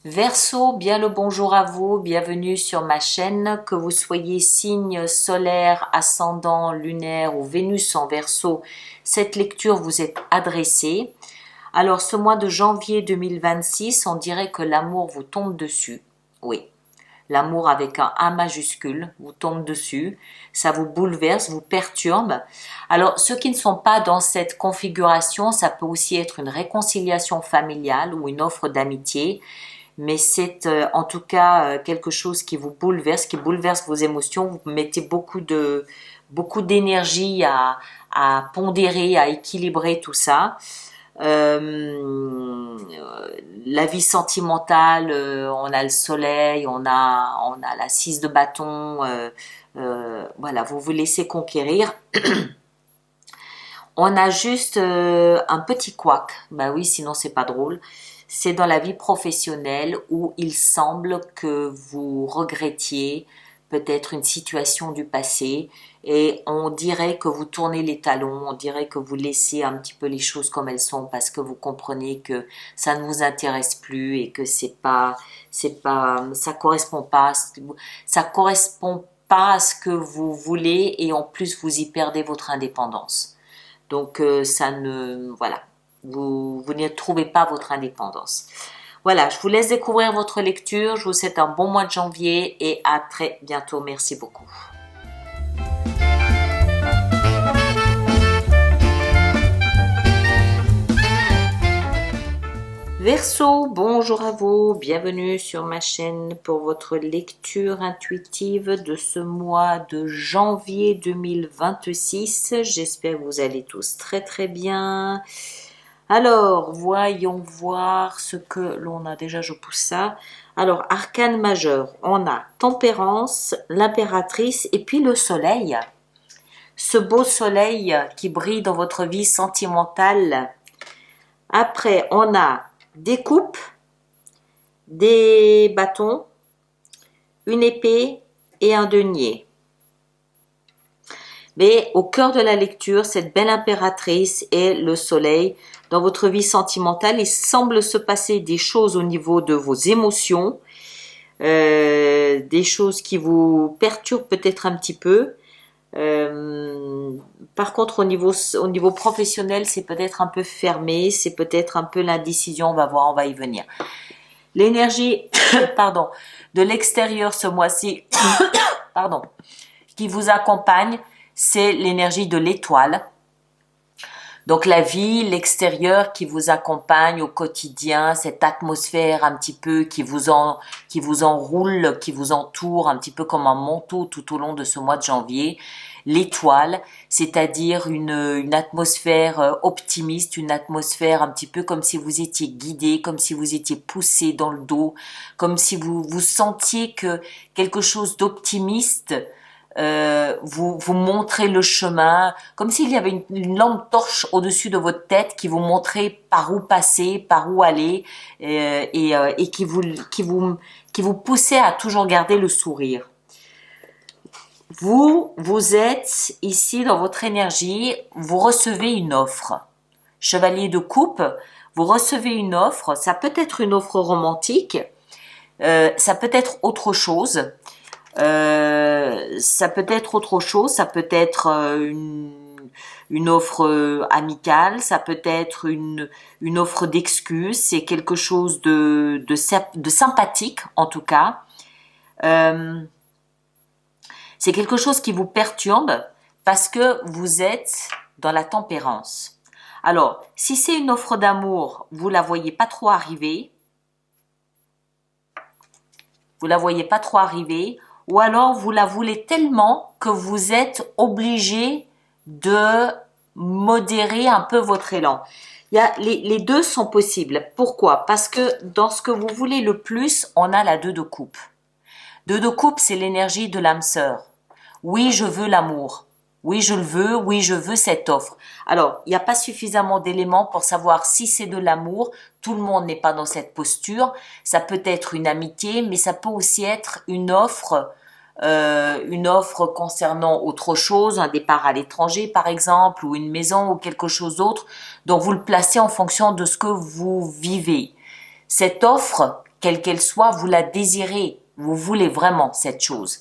Verseau, bien le bonjour à vous, bienvenue sur ma chaîne, que vous soyez signe solaire, ascendant, lunaire ou Vénus en Verseau, cette lecture vous est adressée. Alors ce mois de janvier 2026, on dirait que l'amour vous tombe dessus, oui. L'amour avec un A majuscule vous tombe dessus, ça vous bouleverse, vous perturbe. Alors ceux qui ne sont pas dans cette configuration, ça peut aussi être une réconciliation familiale ou une offre d'amitié, mais c'est en tout cas quelque chose qui vous bouleverse, qui bouleverse vos émotions. Vous mettez beaucoup d'énergie à pondérer, à équilibrer tout ça. Euh, la vie sentimentale, on a le soleil, on a la 6 de bâton, voilà, vous vous laissez conquérir. On a juste un petit couac, bah oui, sinon c'est pas drôle. C'est dans la vie professionnelle où il semble que vous regrettiez peut-être une situation du passé et on dirait que vous tournez les talons, on dirait que vous laissez un petit peu les choses comme elles sont parce que vous comprenez que ça ne vous intéresse plus et que ça correspond pas à ce que vous voulez et en plus vous y perdez votre indépendance. Donc voilà, vous ne trouvez pas votre indépendance. Voilà, je vous laisse découvrir votre lecture. Je vous souhaite un bon mois de janvier et à très bientôt. Merci beaucoup. Verseau, bonjour à vous, bienvenue sur ma chaîne pour votre lecture intuitive de ce mois de janvier 2026. J'espère que vous allez tous très très bien. Alors, voyons voir ce que l'on a déjà, je pousse ça. Alors, arcane majeur, on a tempérance, l'impératrice et puis le soleil. Ce beau soleil qui brille dans votre vie sentimentale. Après, on a des coupes, des bâtons, une épée et un denier. Mais au cœur de la lecture, cette belle impératrice est le soleil. Dans votre vie sentimentale, il semble se passer des choses au niveau de vos émotions, des choses qui vous perturbent peut-être un petit peu. Par contre, au niveau professionnel, c'est peut-être un peu fermé, c'est peut-être un peu l'indécision, on va voir, on va y venir. L'énergie, pardon, de l'extérieur ce mois-ci, pardon, qui vous accompagne, c'est l'énergie de l'étoile. Donc la vie, l'extérieur qui vous accompagne au quotidien, cette atmosphère un petit peu qui vous enroule, qui vous entoure un petit peu comme un manteau tout au long de ce mois de janvier. L'étoile, c'est-à-dire une atmosphère optimiste, une atmosphère un petit peu comme si vous étiez guidé, comme si vous étiez poussé dans le dos, comme si vous sentiez que quelque chose d'optimiste vous montrez le chemin, comme s'il y avait une lampe torche au-dessus de votre tête qui vous montrait par où passer, par où aller, et qui vous poussait à toujours garder le sourire. Vous êtes ici dans votre énergie, vous recevez une offre. Chevalier de coupe, vous recevez une offre, ça peut être une offre romantique, ça peut être autre chose. Ça peut être autre chose, ça peut être une offre amicale, ça peut être une offre d'excuse, c'est quelque chose de sympathique en tout cas. C'est quelque chose qui vous perturbe parce que vous êtes dans la tempérance. Alors, si c'est une offre d'amour, vous la voyez pas trop arriver. Vous la voyez pas trop arriver. Ou alors vous la voulez tellement que vous êtes obligé de modérer un peu votre élan. Les deux sont possibles. Pourquoi? Parce que dans ce que vous voulez le plus, on a la 2 de coupe. 2 de coupe, c'est l'énergie de l'âme sœur. Oui, je veux l'amour. Oui, je le veux. Oui, je veux cette offre. Alors, il n'y a pas suffisamment d'éléments pour savoir si c'est de l'amour. Tout le monde n'est pas dans cette posture. Ça peut être une amitié, mais ça peut aussi être une offre concernant autre chose, un départ à l'étranger par exemple, ou une maison ou quelque chose d'autre. Donc, vous le placez en fonction de ce que vous vivez. Cette offre quelle qu'elle soit, vous la désirez, vous voulez vraiment cette chose.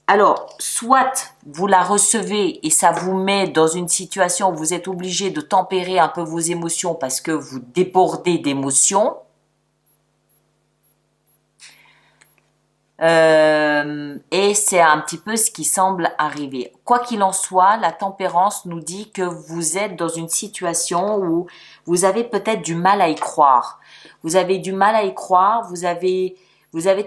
Alors, soit vous la recevez et ça vous met dans une situation où vous êtes obligé de tempérer un peu vos émotions parce que vous débordez d'émotions. Et c'est un petit peu ce qui semble arriver. Quoi qu'il en soit, la tempérance nous dit que vous êtes dans une situation où vous avez peut-être du mal à y croire. Vous avez du mal à y croire, vous avez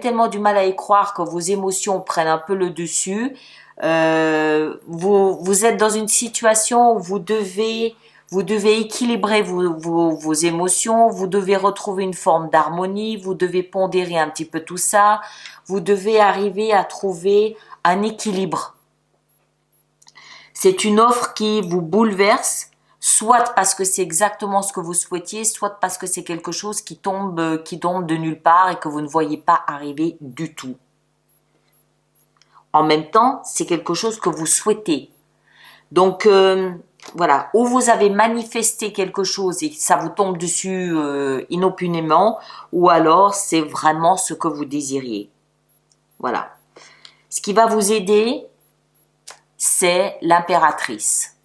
tellement du mal à y croire que vos émotions prennent un peu le dessus. Vous êtes dans une situation où vous devez équilibrer vos émotions, vous devez retrouver une forme d'harmonie, vous devez pondérer un petit peu tout ça, vous devez arriver à trouver un équilibre. C'est une offre qui vous bouleverse, soit parce que c'est exactement ce que vous souhaitiez, soit parce que c'est quelque chose qui tombe de nulle part et que vous ne voyez pas arriver du tout. En même temps, c'est quelque chose que vous souhaitez. Donc, voilà, ou vous avez manifesté quelque chose et ça vous tombe dessus inopinément, ou alors c'est vraiment ce que vous désiriez. Voilà. Ce qui va vous aider, c'est l'impératrice.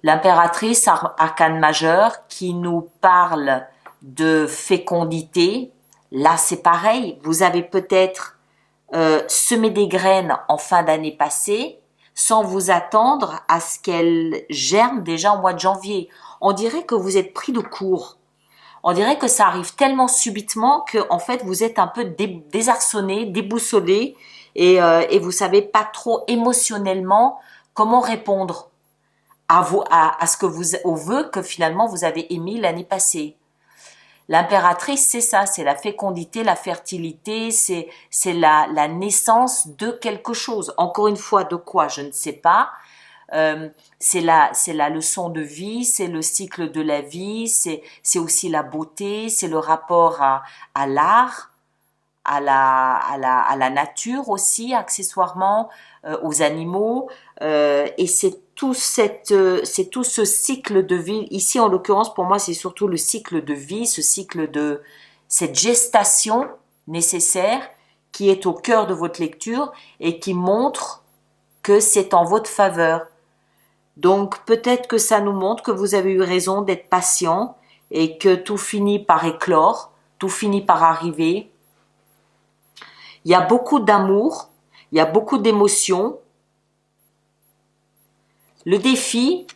L'impératrice, arcane majeur, qui nous parle de fécondité. Là, c'est pareil, vous avez peut-être semé des graines en fin d'année passée, sans vous attendre à ce qu'elles germent déjà au mois de janvier. On dirait que vous êtes pris de court. On dirait que ça arrive tellement subitement que en fait vous aux un peu désarçonné, déboussolé et vous savez pas trop émotionnellement comment répondre à ce que aux vœux que finalement vous avez émis l'année passée. L'impératrice, c'est ça, c'est la fécondité, la fertilité, c'est la naissance de quelque chose. Encore une fois, de quoi, je ne sais pas. C'est la leçon de vie, c'est le cycle de la vie, c'est aussi la beauté, c'est le rapport à l'art, à la nature aussi, accessoirement, aux animaux, et c'est tout ce cycle de vie. Ici, en l'occurrence, pour moi, c'est surtout le cycle de vie, ce cycle de cette gestation nécessaire qui est au cœur de votre lecture et qui montre que c'est en votre faveur. Donc, peut-être que ça nous montre que vous avez eu raison d'être patient et que tout finit par éclore, tout finit par arriver. Il y a beaucoup d'amour, il y a beaucoup d'émotions. Le défi,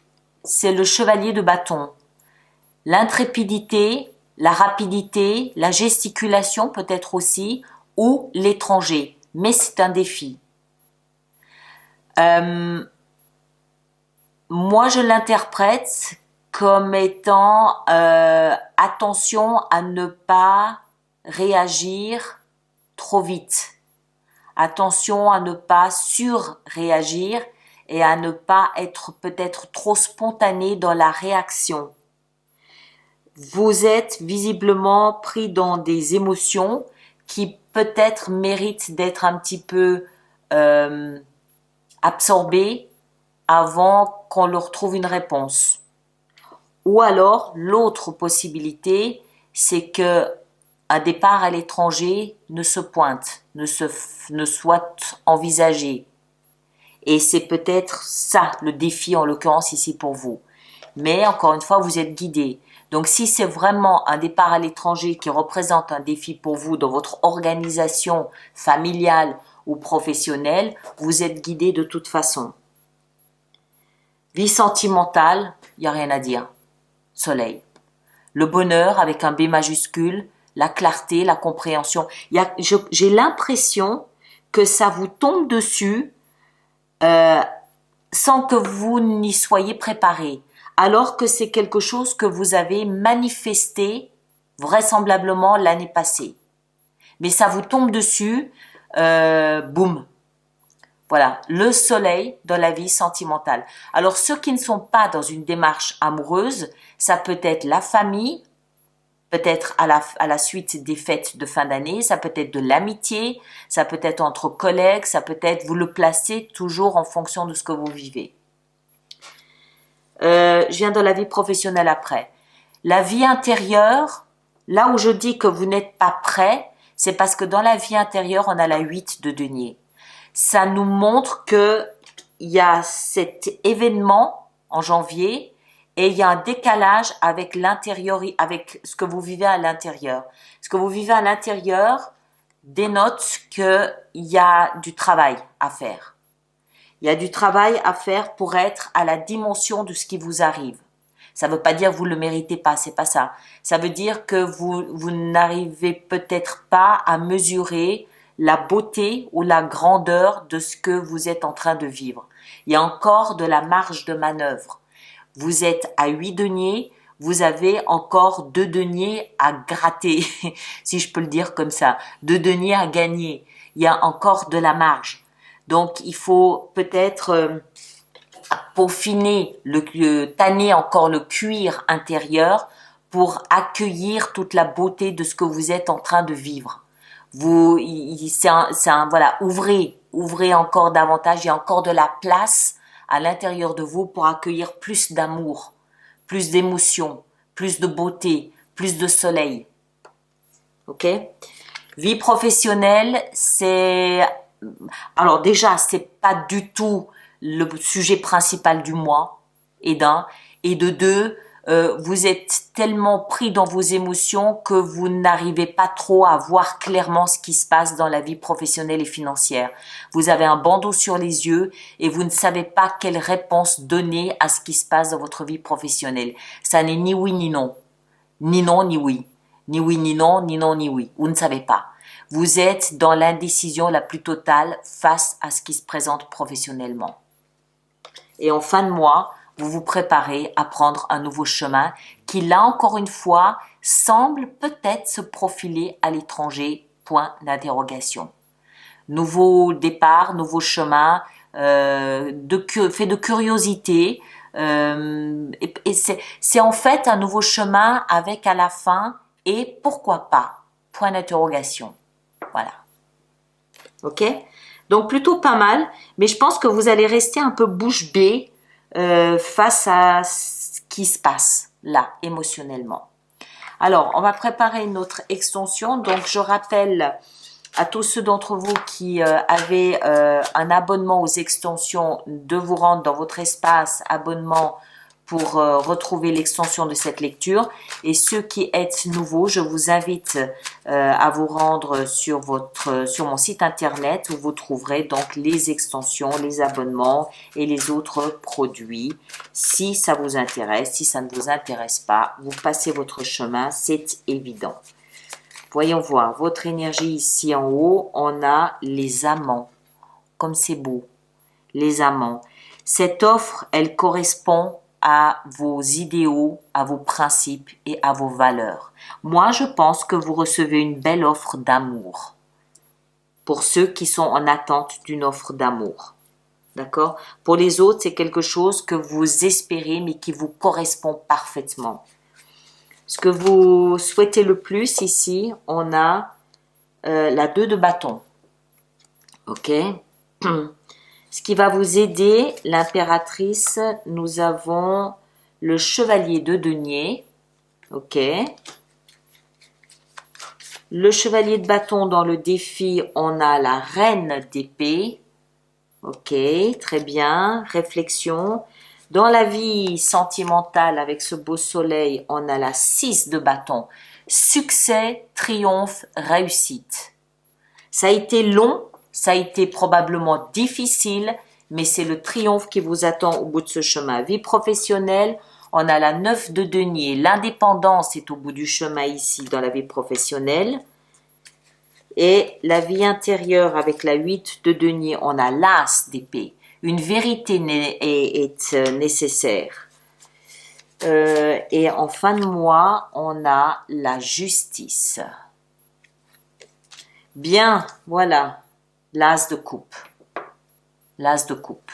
c'est le chevalier de bâton. L'intrépidité, la rapidité, la gesticulation peut-être aussi, ou l'étranger. Mais c'est un défi. Moi, je l'interprète comme étant attention à ne pas réagir trop vite. Attention à ne pas surréagir et à ne pas être peut-être trop spontané dans la réaction. Vous êtes visiblement pris dans des émotions qui peut-être méritent d'être un petit peu absorbées avant qu'on leur trouve une réponse. Ou alors, l'autre possibilité, c'est que un départ à l'étranger ne se pointe, ne soit envisagé. Et c'est peut-être ça le défi en l'occurrence ici pour vous. Mais encore une fois, vous êtes guidé. Donc si c'est vraiment un départ à l'étranger qui représente un défi pour vous dans votre organisation familiale ou professionnelle, vous êtes guidé de toute façon. Vie sentimentale, il n'y a rien à dire. Soleil. Le bonheur avec un B majuscule, la clarté, la compréhension. J'ai l'impression que ça vous tombe dessus sans que vous n'y soyez préparé, alors que c'est quelque chose que vous avez manifesté vraisemblablement l'année passée. Mais ça vous tombe dessus, boum. Voilà, le soleil dans la vie sentimentale. Alors ceux qui ne sont pas dans une démarche amoureuse, ça peut être la famille, peut-être à la suite des fêtes de fin d'année, ça peut être de l'amitié, ça peut être entre collègues, ça peut être, vous le placez toujours en fonction de ce que vous vivez. Je viens de la vie professionnelle après. La vie intérieure, Là où je dis que vous n'êtes pas prêt, c'est parce que dans la vie intérieure, on a la 8 de denier. Ça nous montre que il y a cet événement en janvier et il y a un décalage avec l'intérieur, avec ce que vous vivez à l'intérieur. Ce que vous vivez à l'intérieur dénote qu'il y a du travail à faire. Il y a du travail à faire pour être à la dimension de ce qui vous arrive. Ça ne veut pas dire que vous ne le méritez pas, c'est pas ça. Ça veut dire que vous n'arrivez peut-être pas à mesurer la beauté ou la grandeur de ce que vous êtes en train de vivre. Il y a encore de la marge de manœuvre. Vous êtes à 8 deniers, vous avez encore 2 deniers à gratter, si je peux le dire comme ça. 2 deniers à gagner. Il y a encore de la marge. Donc, il faut peut-être peaufiner, tanner encore le cuir intérieur pour accueillir toute la beauté de ce que vous êtes en train de vivre. Voilà, ouvrez encore davantage, il y a encore de la place à l'intérieur de vous pour accueillir plus d'amour, plus d'émotion, plus de beauté, plus de soleil. Ok? Vie professionnelle, alors déjà, c'est pas du tout le sujet principal du mois, et de deux, vous êtes tellement pris dans vos émotions que vous n'arrivez pas trop à voir clairement ce qui se passe dans la vie professionnelle et financière. Vous avez un bandeau sur les yeux et vous ne savez pas quelle réponse donner à ce qui se passe dans votre vie professionnelle. Ça n'est ni oui ni non. Ni non ni oui. Ni oui ni non, ni non ni oui. Vous ne savez pas. Vous êtes dans l'indécision la plus totale face à ce qui se présente professionnellement. Et en fin de mois, vous vous préparez à prendre un nouveau chemin qui, là encore une fois, semble peut-être se profiler à l'étranger, point d'interrogation. Nouveau départ, nouveau chemin, fait de curiosité, et c'est en fait un nouveau chemin avec à la fin, et pourquoi pas, point d'interrogation. Voilà. Ok? Donc plutôt pas mal, mais je pense que vous allez rester un peu bouche bée face à ce qui se passe là, émotionnellement. Alors, on va préparer notre extension. Donc, je rappelle à tous ceux d'entre vous qui avaient un abonnement aux extensions de vous rendre dans votre espace abonnement pour retrouver l'extension de cette lecture. Et ceux qui êtes nouveaux, je vous invite à vous rendre sur mon site internet où vous trouverez donc les extensions, les abonnements et les autres produits. Si ça vous intéresse, si ça ne vous intéresse pas, vous passez votre chemin, c'est évident. Voyons voir, votre énergie ici en haut, on a les amants. Comme c'est beau, les amants. Cette offre, elle correspond à vos idéaux, à vos principes et à vos valeurs. Moi, je pense que vous recevez une belle offre d'amour. Pour ceux qui sont en attente d'une offre d'amour. D'accord? Pour les autres, c'est quelque chose que vous espérez mais qui vous correspond parfaitement. Ce que vous souhaitez le plus ici, on a la 2 de bâton. Ok? Ce qui va vous aider, l'impératrice, nous avons le chevalier de denier. Ok? Le chevalier de bâton dans le défi, on a la reine d'épée. Ok, très bien. Réflexion. Dans la vie sentimentale, avec ce beau soleil, on a la 6 de bâton. Succès, triomphe, réussite. Ça a été long, ça a été probablement difficile, mais c'est le triomphe qui vous attend au bout de ce chemin. Vie professionnelle, on a la 9 de denier. L'indépendance est au bout du chemin ici dans la vie professionnelle. Et la vie intérieure avec la 8 de denier, on a l'as d'épée. Une vérité est nécessaire. Et en fin de mois, on a la justice. Bien, voilà, l'as de coupe. L'as de coupe.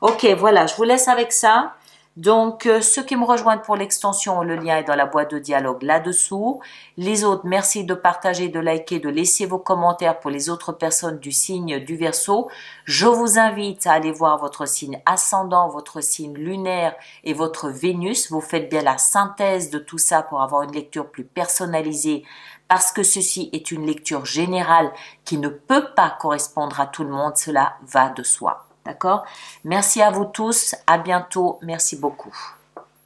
Ok, voilà, je vous laisse avec ça. Donc, ceux qui me rejoignent pour l'extension, le lien est dans la boîte de dialogue là-dessous. Les autres, merci de partager, de liker, de laisser vos commentaires pour les autres personnes du signe du Verseau. Je vous invite à aller voir votre signe ascendant, votre signe lunaire et votre Vénus. Vous faites bien la synthèse de tout ça pour avoir une lecture plus personnalisée parce que ceci est une lecture générale qui ne peut pas correspondre à tout le monde. Cela va de soi. D'accord? Merci à vous tous. À bientôt. Merci beaucoup.